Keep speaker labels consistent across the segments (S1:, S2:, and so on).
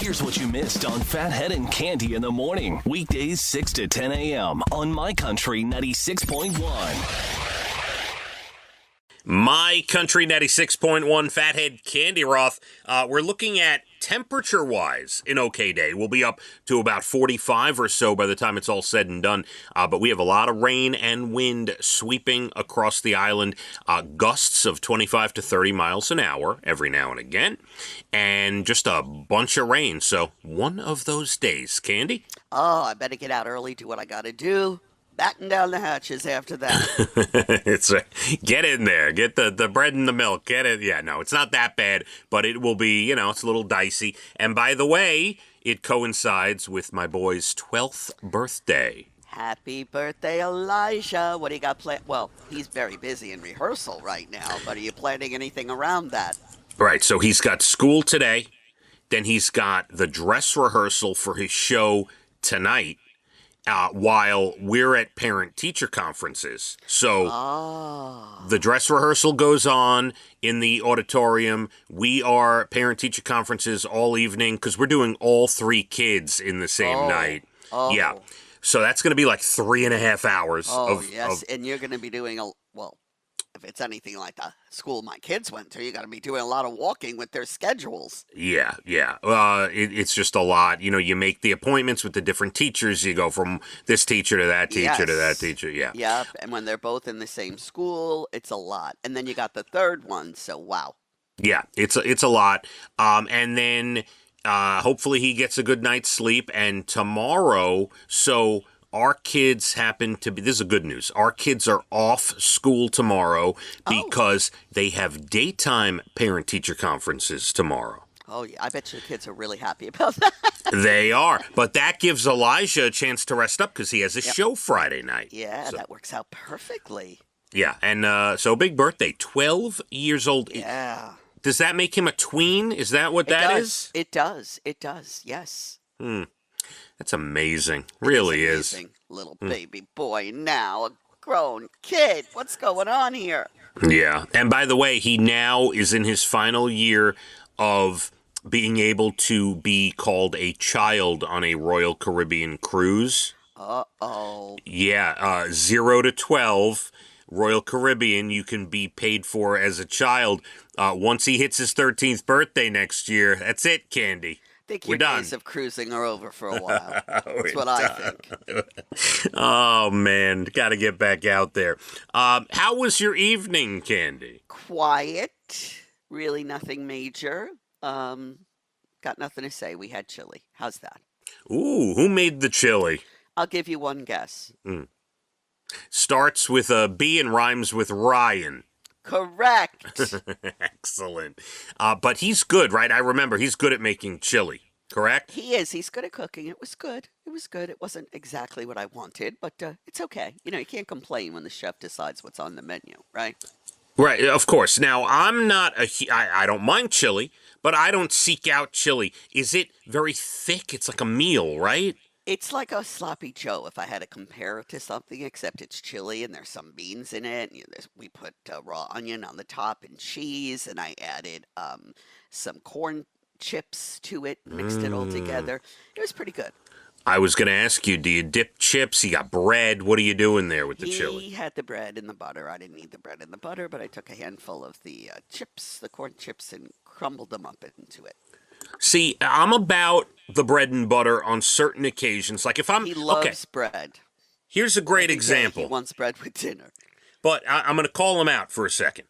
S1: Here's what you missed on Phathead and Cande in the morning. Weekdays 6 to 10 a.m. on My Country 96.1.
S2: My Country 96.1 Phathead Cande Roth. We're looking at temperature-wise an okay day. We'll be up to about 45 or so by the time it's all said and done. But we have a lot of rain and wind sweeping across the island. Gusts of 25 to 30 miles an hour every now and again. And just a bunch of rain. So one of those days. Cande?
S3: Oh, I better get out early, do what I got to do. Batten down the hatches after that.
S2: Get in there. Get the bread and the milk. Get it. Yeah, no, it's not that bad, but it will be, it's a little dicey. And by the way, it coincides with my boy's 12th birthday.
S3: Happy birthday, Elijah. What do you got planned? Well, he's very busy in rehearsal right now, but are you planning anything around that?
S2: Right, so he's got school today. Then he's got the dress rehearsal for his show tonight. While we're at parent-teacher conferences. So the dress rehearsal goes on in the auditorium. We are parent-teacher conferences all evening because we're doing all three kids in the same night. Yeah. So that's going to be like 3.5 hours.
S3: And you're going to be doing if it's anything like the school my kids went to, you're going to be doing a lot of walking with their schedules.
S2: Yeah. It's just a lot. You make the appointments with the different teachers. You go from this teacher to that teacher to that teacher. Yeah.
S3: Yep. And when they're both in the same school, it's a lot. And then you got the third one. So, wow. Yeah,
S2: it's a lot. And then hopefully he gets a good night's sleep. And tomorrow, our kids happen to be, this is good news, our kids are off school tomorrow because they have daytime parent-teacher conferences tomorrow.
S3: Oh, yeah, I bet your kids are really happy about that.
S2: They are, but that gives Elijah a chance to rest up because he has a show Friday night.
S3: Yeah, that works out perfectly.
S2: Yeah, and so big birthday, 12 years old.
S3: Yeah.
S2: Does that make him a tween? Is that what that is?
S3: It does, yes.
S2: That's amazing. Really is.
S3: Little baby boy now, a grown kid. What's going on here?
S2: Yeah. And by the way, he now is in his final year of being able to be called a child on a Royal Caribbean cruise.
S3: Uh-oh.
S2: Yeah. 0 to 12, Royal Caribbean, you can be paid for as a child. Once he hits his 13th birthday next year, that's it, Cande.
S3: I think your days of cruising are over for a while. That's what I think.
S2: Oh, man. Got to get back out there. How was your evening, Cande?
S3: Quiet. Really nothing major. Got nothing to say. We had chili. How's that?
S2: Ooh, who made the chili?
S3: I'll give you one guess.
S2: Starts with a B and rhymes with Ryan.
S3: Correct.
S2: Excellent. But he's good, right? I remember he's good at making chili, correct?
S3: He is. He's good at cooking. It was good. It wasn't exactly what I wanted, but it's okay. You can't complain when the chef decides what's on the menu, right?
S2: Right, of course. Now, I'm not I don't mind chili, but I don't seek out chili. Is it very thick? It's like a meal, right?
S3: It's like a sloppy Joe if I had to compare it to something, except it's chili and there's some beans in it. We put raw onion on the top and cheese, and I added some corn chips to it, mixed it all together. It was pretty good.
S2: I was going to ask you, do you dip chips? You got bread? What are you doing there with the chili?
S3: He had the bread and the butter. I didn't need the bread and the butter, but I took a handful of the chips, the corn chips, and crumbled them up into it.
S2: See, I'm about the bread and butter on certain occasions. Like if I'm...
S3: He loves bread.
S2: Here's a great example.
S3: He wants bread with dinner.
S2: But I'm going to call him out for a second.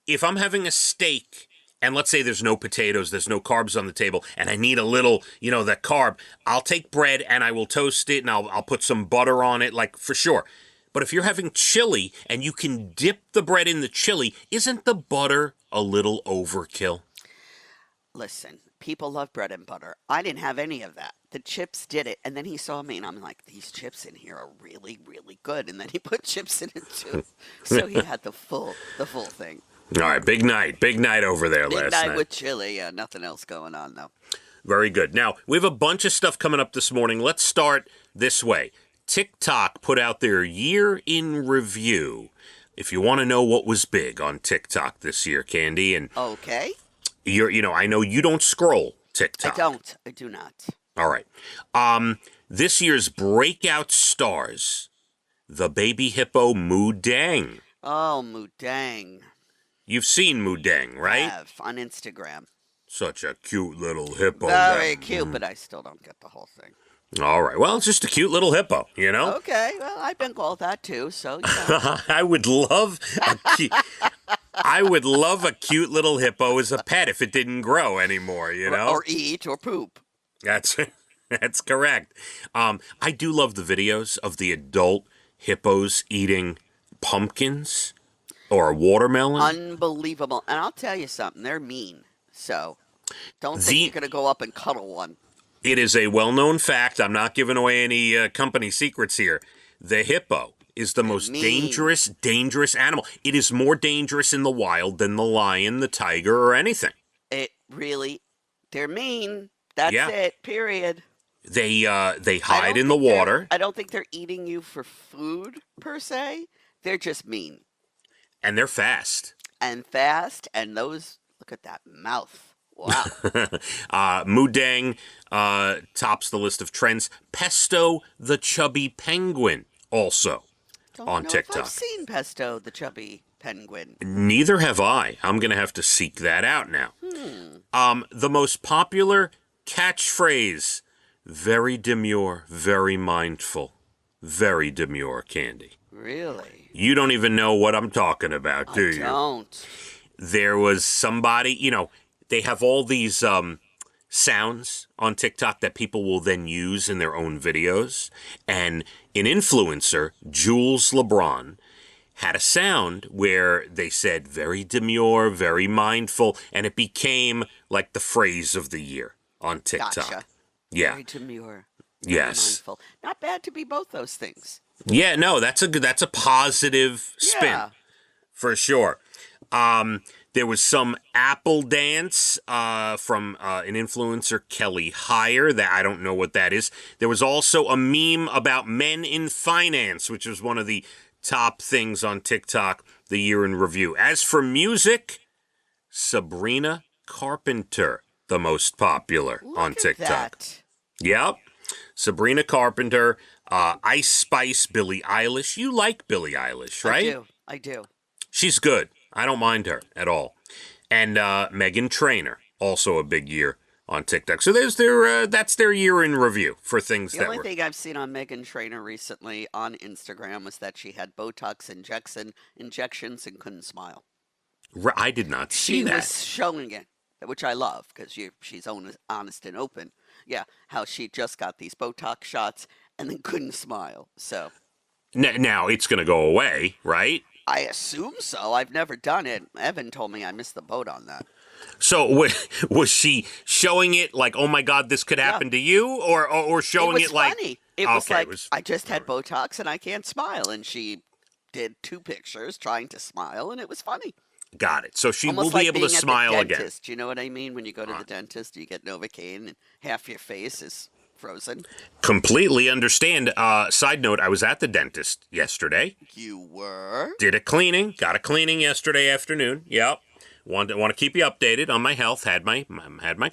S2: If I'm having a steak, and let's say there's no potatoes, there's no carbs on the table, and I need a little, that carb, I'll take bread and I will toast it and I'll put some butter on it, like for sure. But if you're having chili and you can dip the bread in the chili, isn't the butter a little overkill?
S3: Listen, people love bread and butter. I didn't have any of that. The chips did it. And then he saw me and I'm like, these chips in here are really, really good. And then he put chips in it too. So he had the full thing.
S2: All right, big night over there last night.
S3: Big night with chili. Yeah, nothing else going on though.
S2: Very good. Now, we have a bunch of stuff coming up this morning. Let's start this way. Tik Tok put out their year in review. If you want to know what was big on TikTok this year, Cande, and
S3: okay.
S2: I know you don't scroll, TikTok?
S3: I do not.
S2: All right. This year's breakout stars, the baby hippo Mudang.
S3: Oh, Mudang.
S2: You've seen Mudang, right?
S3: Have on Instagram.
S2: Such a cute little hippo.
S3: Very cute, but I still don't get the whole thing.
S2: All right. Well, it's just a cute little hippo, you know?
S3: Okay, well, I've been called that too, so yeah.
S2: I would love a cute little hippo as a pet if it didn't grow anymore, you know?
S3: Or eat or poop.
S2: That's correct. I do love the videos of the adult hippos eating pumpkins or a watermelon.
S3: Unbelievable. And I'll tell you something, they're mean. So don't think you're going to go up and cuddle one.
S2: It is a well-known fact. I'm not giving away any company secrets here. The hippo is the most dangerous animal. It is more dangerous in the wild than the lion, the tiger, or anything.
S3: They're mean. That's it, period.
S2: They hide in the water.
S3: I don't think they're eating you for food, per se. They're just mean.
S2: And they're fast.
S3: And those, look at that mouth. Wow.
S2: Mudang tops the list of trends. Pesto the chubby penguin also on TikTok.
S3: I've seen Pesto the chubby penguin.
S2: Neither have I. I'm going to have to seek that out now. The most popular catchphrase, very demure, very mindful. Very demure, Candy.
S3: Really?
S2: You don't even know what I'm talking about, do you?
S3: I don't.
S2: There was somebody, they have all these sounds on TikTok that people will then use in their own videos. And an influencer, Jules LeBron, had a sound where they said very demure, very mindful, and it became like the phrase of the year on TikTok.
S3: Gotcha.
S2: Yeah.
S3: Very demure.
S2: Yes.
S3: Mindful. Not bad to be both those things.
S2: Yeah, no, that's a positive spin for sure. There was some Apple dance from an influencer, Kelly Heyer, that I don't know what that is. There was also a meme about men in finance, which was one of the top things on TikTok the year in review. As for music, Sabrina Carpenter, the most popular on TikTok.
S3: That.
S2: Yep. Sabrina Carpenter, Ice Spice, Billie Eilish. You like Billie Eilish, right?
S3: I do.
S2: She's good. I don't mind her at all. And Meghan Trainor, also a big year on TikTok. So that's their year in review for things
S3: The
S2: that
S3: only
S2: were...
S3: thing I've seen on Meghan Trainor recently on Instagram was that she had Botox injections and couldn't smile.
S2: I did not see that.
S3: She was showing it, which I love because she's honest and open. Yeah, how she just got these Botox shots and then couldn't smile. So
S2: Now it's going to go away, right?
S3: I assume so. I've never done it. Evan told me I missed the boat on that.
S2: So was she showing it like, oh my God, this could happen to you? Or showing it like...
S3: Funny. It was like, I just had Botox and I can't smile. And she did 2 pictures trying to smile and it was funny.
S2: Got it. So she
S3: Almost
S2: will
S3: like
S2: be able to
S3: being at
S2: smile
S3: the
S2: again.
S3: dentist. You know what I mean? When you go to the dentist, you get Novocaine and half your face is frozen.
S2: Completely understand. Side note, I was at the dentist yesterday.
S3: You were?
S2: Did a cleaning. Got a cleaning yesterday afternoon. Yep. Want to keep you updated on my health. Had my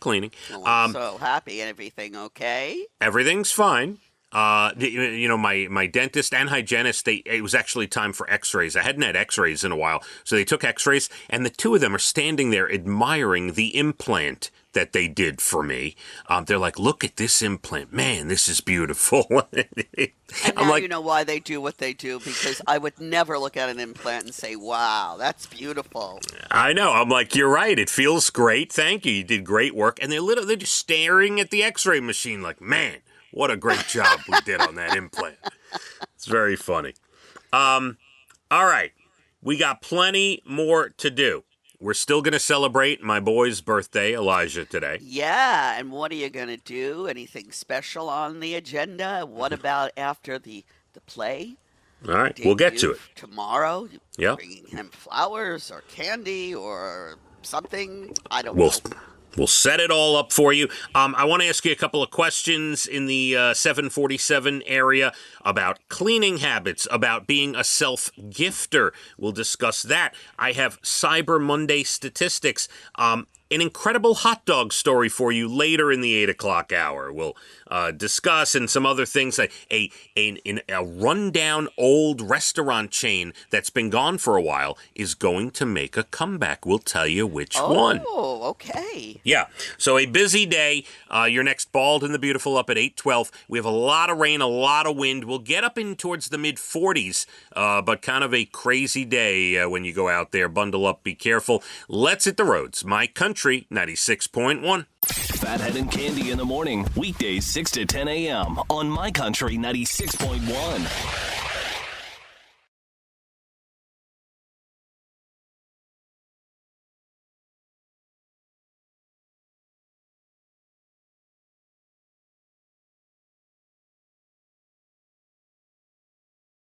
S2: cleaning.
S3: Oh, I'm so happy. Everything okay?
S2: Everything's fine. My dentist and hygienist, it was actually time for x-rays. I hadn't had x-rays in a while. So they took x-rays, and the 2 of them are standing there admiring the implant that they did for me. They're like, look at this implant. Man, this is beautiful.
S3: And now you know why they do what they do, because I would never look at an implant and say, wow, that's beautiful.
S2: I know. I'm like, you're right. It feels great. Thank you. You did great work. And they're just staring at the x-ray machine like, man, what a great job we did on that implant. It's very funny. All right. We got plenty more to do. We're still going to celebrate my boy's birthday, Elijah, today.
S3: Yeah, and what are you going to do? Anything special on the agenda? What about after the play?
S2: All right, we'll get to it.
S3: Tomorrow?
S2: Yeah.
S3: Bringing him flowers or candy or something? I don't know.
S2: We'll set it all up for you. I want to ask you a couple of questions in the 747 area about cleaning habits, about being a self-gifter. We'll discuss that. I have Cyber Monday statistics. an incredible hot dog story for you later in the 8 o'clock hour. We'll discuss and some other things. A rundown old restaurant chain that's been gone for a while is going to make a comeback. We'll tell you which one.
S3: Oh, okay.
S2: Yeah. So a busy day. Your next Bald and the Beautiful up at 8:12. We have a lot of rain, a lot of wind. We'll get up in towards the mid-40s, but kind of a crazy day when you go out there. Bundle up, be careful. Let's hit the roads. My Country 96.1.
S1: Phathead and Cande in the morning, weekdays 6 to 10 a.m. on My Country 96.1.